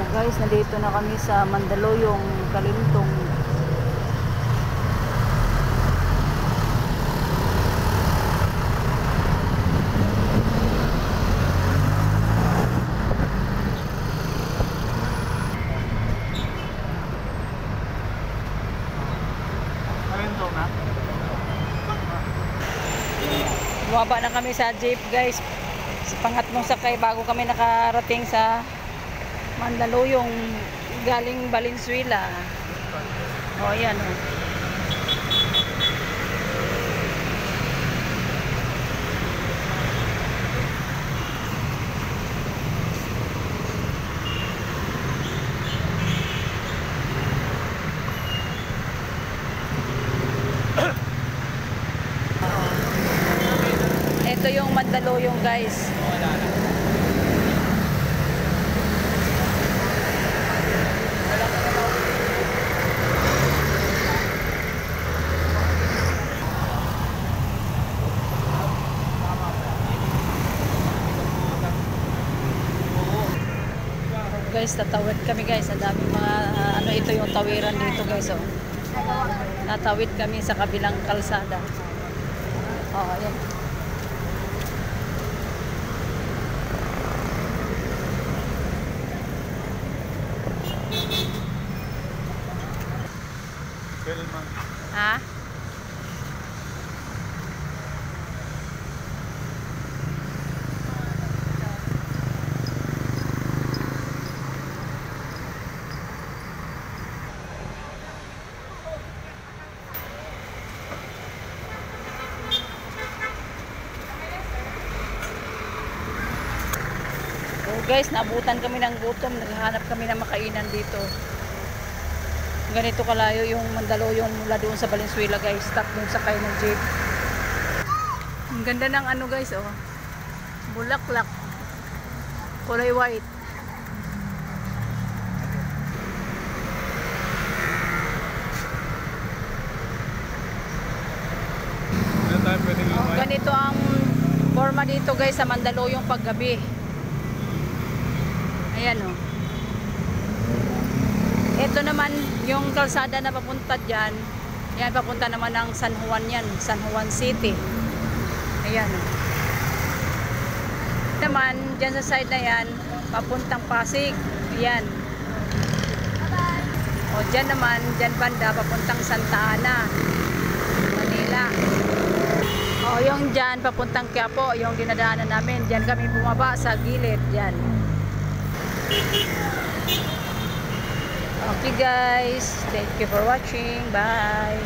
Guys, nandito na kami sa Mandaluyong, Kalintong. Kalintong na? Bumaba na kami sa jeep, guys. Sa pangatlong sakay bago kami nakarating sa Mandaluyong galing Valenzuela. O, yan o. Ito yung Mandaluyong, guys. Guys, tatawid kami, guys. Ang daming mga ano, ito yung tawiran dito, guys. Oh. Natawid kami sa kabilang kalsada. Oh, ayan. Ha? So guys, naabutan kami ng gutom. Naghahanap kami ng makainan dito. Ganito kalayo yung Mandaluyong mula doon sa Valenzuela, guys. Stop dun sakay ng jeep. Ang ganda ng ano, guys, oh. Bulaklak. Kulay white. Oh, ganito ang forma dito, guys, sa Mandaluyong paggabi. Ayan, oh. Ito naman yung kalsada na papunta dyan. Yan, papunta naman ng San Juan yan. San Juan City. Ayan, oh. Naman, dyan sa side na yan, papuntang Pasig. Ayan. O, dyan naman, dyan banda, papuntang Santa Ana, Manila. O, yung dyan, papuntang Quiapo, yung dinadaanan namin. Dyan kami bumaba sa gilid. Dyan. Okay guys, thank you for watching. Bye.